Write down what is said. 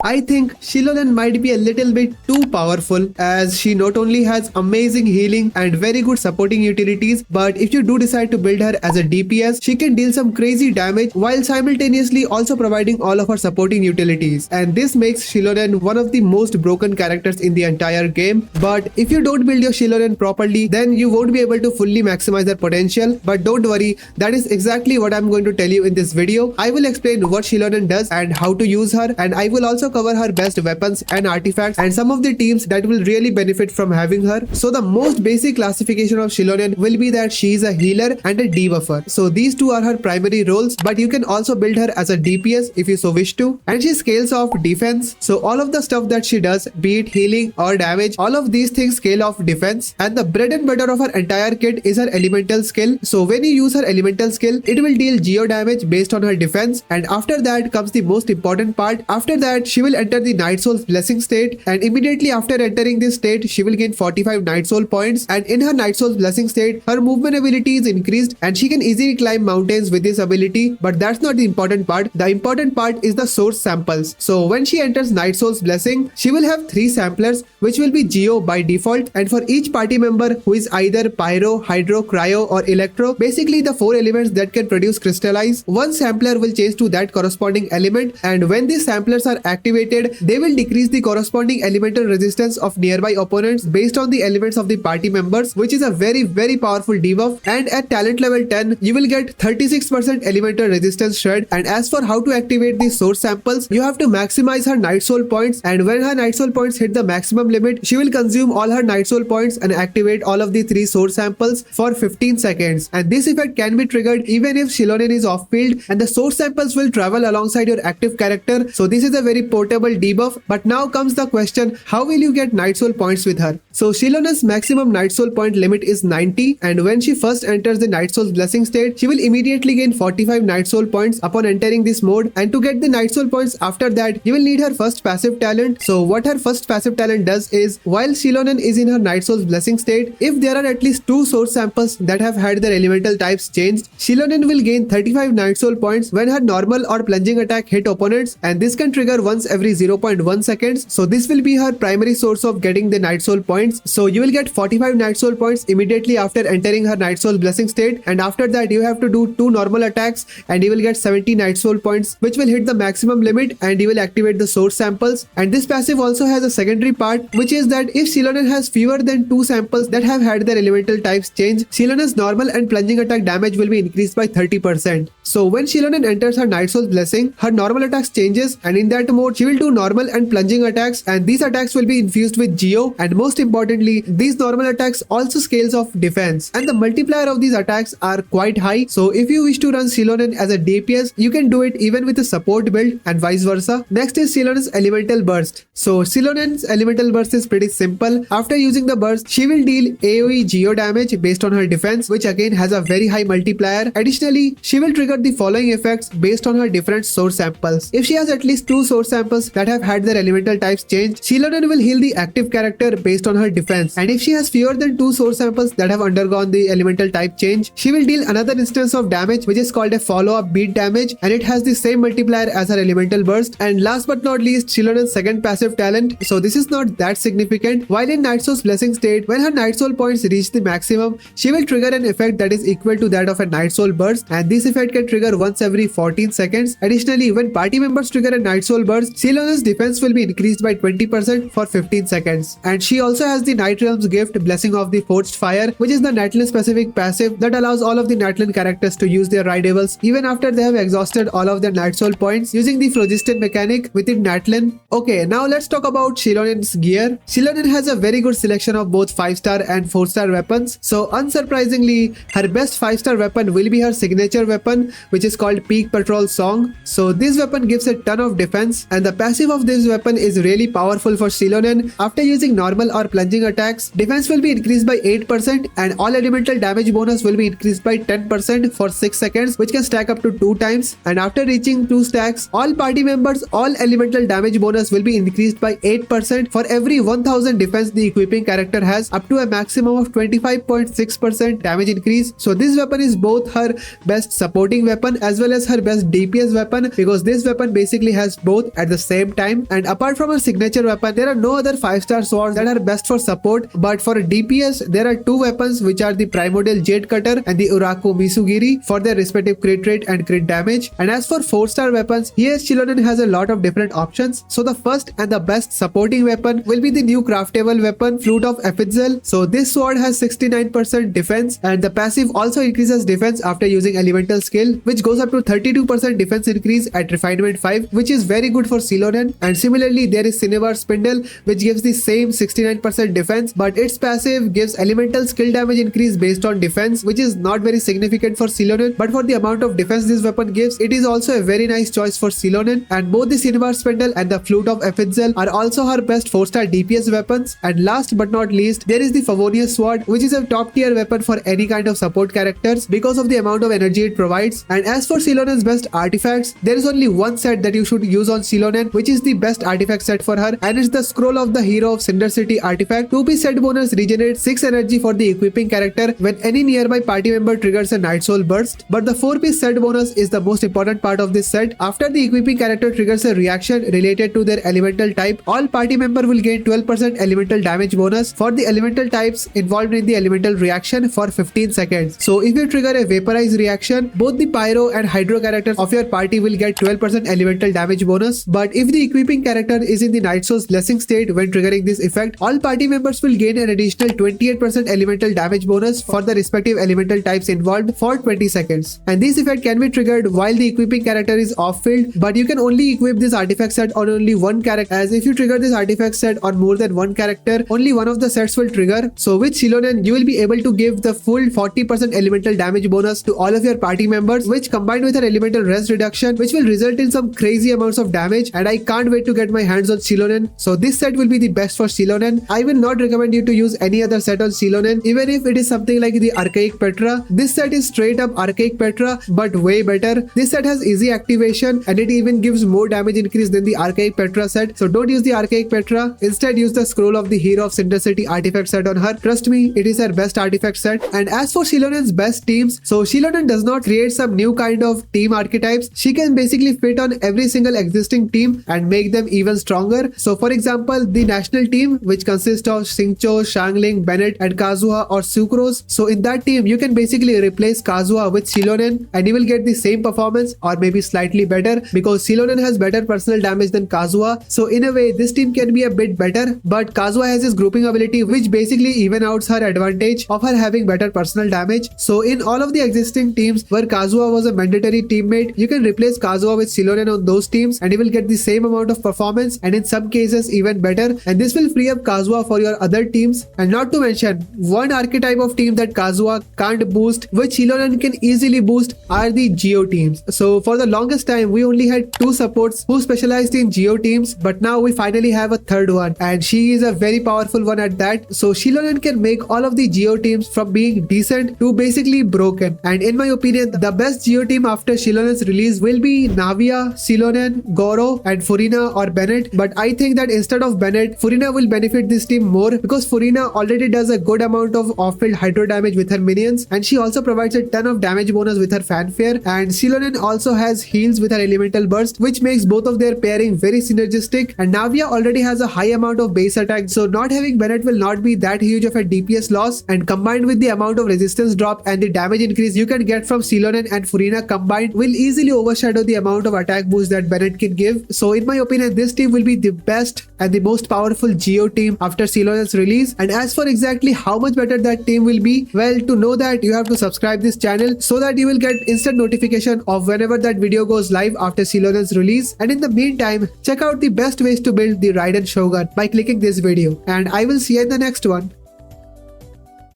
I think Xilonen might be a little bit too powerful, as she not only has amazing healing and very good supporting utilities, but if you do decide to build her as a DPS, she can deal some crazy damage while simultaneously also providing all of her supporting utilities. And this makes Xilonen one of the most broken characters in the entire game. But if you don't build your Xilonen properly, then you won't be able to fully maximize her potential. But don't worry, that is exactly what I'm going to tell you in this video. I will explain what Xilonen does and how to use her, and I will also cover her best weapons and artifacts and some of the teams that will really benefit from having her. So the most basic classification of Xilonen will be that she is a healer and a debuffer. So these two are her primary roles, but you can also build her as a DPS if you so wish to. And she scales off defense. So all of the stuff that she does, be it healing or damage, all of these things scale off defense. And the bread and butter of her entire kit is her elemental skill. So when you use her elemental skill, it will deal geo damage based on her defense. And after that comes the most important part. After that, she will enter the Night Soul's blessing state, and immediately after entering this state, she will gain 45 Night Soul points. And in her Night Soul's blessing state, her movement ability is increased and she can easily climb mountains with this ability. But that's not the important part. The important part is the source samples. So when she enters Night Soul's blessing, she will have 3 samplers which will be geo by default, and for each party member who is either pyro, hydro, cryo or electro, basically the 4 elements that can produce crystallize, one sampler will change to that corresponding element. And when these samplers are activated, they will decrease the corresponding elemental resistance of nearby opponents based on the elements of the party members, which is a very powerful debuff. And at talent level 10, you will get 36% elemental resistance shred. And as for how to activate these source samples, you have to maximize her Night Soul points, and when her Night Soul points hit the maximum limit, she will consume all her Night Soul points and activate all of the 3 source samples for 15 seconds. And this effect can be triggered even if Xilonen is off field, and the source samples will travel alongside your active character. So this is a very portable debuff. But now comes the question, how will you get Night Soul points with her? So Xilonen's maximum Night Soul point limit is 90, and when she first enters the Night Soul's blessing state, she will immediately gain 45 Night Soul points upon entering this mode. And to get the Night Soul points after that, you will need her first passive talent. So what her first passive talent does is, while Xilonen is in her Night Soul's blessing state, if there are at least 2 source samples that have had their elemental types changed, Xilonen will gain 35 Night Soul points when her normal or plunging attack hit opponents, and this can trigger once every 0.1 seconds. So this will be her primary source of getting the Night Soul points. So you will get 45 Night Soul points immediately after entering her Night Soul blessing state, and after that you have to do 2 normal attacks and you will get 70 Night Soul points, which will hit the maximum limit, and you will activate the source samples. And this passive also has a secondary part, which is that if Xilonen has fewer than 2 samples that have had their elemental types change, Xilonen's normal and plunging attack damage will be increased by 30%. So when Xilonen enters her Night Soul's blessing, her normal attacks changes, and in that mode she will do normal and plunging attacks, and these attacks will be infused with geo. And most importantly, these normal attacks also scales off defense, and the multiplier of these attacks are quite high. So if you wish to run Xilonen as a DPS, you can do it even with a support build and vice versa. Next is Xilonen's elemental burst. So Xilonen's elemental burst is pretty simple. After using the burst, she will deal AoE geo damage based on her defense, which again has a very high multiplier. Additionally, she will trigger the following effects based on her different source samples. If she has at least 2 source samples that have had their elemental types changed, Xilonen will heal the active character based on her defense. And if she has fewer than 2 source samples that have undergone the elemental type change, she will deal another instance of damage, which is called a follow-up beat damage, and it has the same multiplier as her elemental burst. And last but not least, Xilonen's second passive talent. So this is not that significant. While in Night Soul's blessing state, when her Night Soul points reach the maximum, she will trigger an effect that is equal to that of a Night Soul burst, and this effect can trigger once every 14 seconds. Additionally, when party members trigger a Night Soul burst, Xilonen's defense will be increased by 20% for 15 seconds. And she also has the Night Realm's gift, Blessing of the Forged Fire, which is the Natlan specific passive that allows all of the Natlan characters to use their rideables even after they have exhausted all of their Night Soul points using the phlogiston mechanic within Natlan. Okay, now let's talk about Xilonen's gear. Xilonen has a very good selection of both 5-star and 4-star weapons. So unsurprisingly, her best 5-star weapon will be her signature weapon, which is called Peak Patrol Song. So this weapon gives a ton of defense, and the passive of this weapon is really powerful for Xilonen. After using normal or plunging attacks, defense will be increased by 8%, and all elemental damage bonus will be increased by 10% for 6 seconds, which can stack up to 2 times. And after reaching 2 stacks, all party members, all elemental damage bonus will be increased by 8% for every 1000 defense the equipping character has, up to a maximum of 25.6% damage increase. So this weapon is both her best supporting weapon as well as her best DPS weapon, because this weapon basically has both at at the same time. And apart from her signature weapon, there are no other 5-star swords that are best for support, but for a DPS, there are two weapons which are the Primordial Jade Cutter and the Uraku Misugiri for their respective crit rate and crit damage. And as for 4-star weapons, here Xilonen has a lot of different options. So the first and the best supporting weapon will be the new craftable weapon Flute of Epitzel. So this sword has 69% defense, and the passive also increases defense after using elemental skill, which goes up to 32% defense increase at refinement 5, which is very good for Xilonen. And similarly, there is Cinnabar Spindle, which gives the same 69% defense, but its passive gives elemental skill damage increase based on defense, which is not very significant for Xilonen, but for the amount of defense this weapon gives, it is also a very nice choice for Xilonen. And both the Cinnabar Spindle and the Flute of Epitzel are also her best 4-star DPS weapons. And last but not least, there is the Favonius Sword, which is a top tier weapon for any kind of support characters because of the amount of energy it provides. And as for Xilonen's best artifacts, there is only one set that you should use on Xilonen, which is the best artifact set for her, and it's the Scroll of the Hero of Cinder City artifact. 2-piece set bonus regenerates 6 energy for the equipping character when any nearby party member triggers a Night Soul burst. But the 4-piece set bonus is the most important part of this set. After the equipping character triggers a reaction related to their elemental type, all party member will gain 12% elemental damage bonus for the elemental types involved in the elemental reaction for 15 seconds. So if you trigger a Vaporize reaction, both the Pyro and Hydro characters of your party will get 12% elemental damage bonus. But if the equipping character is in the Night Soul's blessing state when triggering this effect, all party members will gain an additional 28% elemental damage bonus for the respective elemental types involved for 20 seconds. And this effect can be triggered while the equipping character is off field, but you can only equip this artifact set on only one character, as if you trigger this artifact set on more than one character, only one of the sets will trigger. So with Xilonen, you will be able to give the full 40% elemental damage bonus to all of your party members, which combined with her elemental rest reduction, which will result in some crazy amounts of damage. And I can't wait to get my hands on Xilonen. So this set will be the best for Xilonen. I will not recommend you to use any other set on Xilonen, even if it is something like the Archaic Petra. This set is straight up Archaic Petra, but way better. This set has easy activation and it even gives more damage increase than the Archaic Petra set. So don't use the Archaic Petra. Instead, use the Scroll of the Hero of Cinder City artifact set on her. Trust me, it is her best artifact set. And as for Xilonen's best teams, so Xilonen does not create some new kind of team archetypes. She can basically fit on every single existing team and make them even stronger. So for example, the national team, which consists of Xingqiu, Shangling, Bennett and Kazuha or Sucrose. So in that team, you can basically replace Kazuha with Xilonen and you will get the same performance or maybe slightly better, because Xilonen has better personal damage than Kazuha. So in a way, this team can be a bit better, but Kazuha has his grouping ability, which basically even outs her advantage of her having better personal damage. So in all of the existing teams where Kazuha was a mandatory teammate, you can replace Kazuha with Xilonen on those teams and you will get the same amount of performance, and in some cases even better. And this will free up Kazuha for your other teams. And not to mention, one archetype of team that Kazuha can't boost, which Xilonen can easily boost, are the Geo teams. So for the longest time, we only had two supports who specialized in Geo teams, but now we finally have a third one, and she is a very powerful one at that. So Xilonen can make all of the Geo teams from being decent to basically broken. And in my opinion, the best Geo team after Xilonen's release will be Navia, Xilonen, Goro and Furina or Bennett. But I think that instead of Bennett, Furina will benefit this team more, because Furina already does a good amount of off-field hydro damage with her minions, and she also provides a ton of damage bonus with her fanfare. And Xilonen also has heals with her elemental burst, which makes both of their pairing very synergistic. And Navia already has a high amount of base attack, so not having Bennett will not be that huge of a DPS loss. And combined with the amount of resistance drop and the damage increase you can get from Xilonen and Furina combined, will easily overshadow the amount of attack boost that Bennett can give. So in my opinion, this team will be the best and the most powerful Geo team after Xilonen's release. And as for exactly how much better that team will be, well, to know that you have to subscribe this channel so that you will get instant notification of whenever that video goes live after Xilonen's release. And in the meantime, check out the best ways to build the Raiden Shogun by clicking this video, and I will see you in the next one.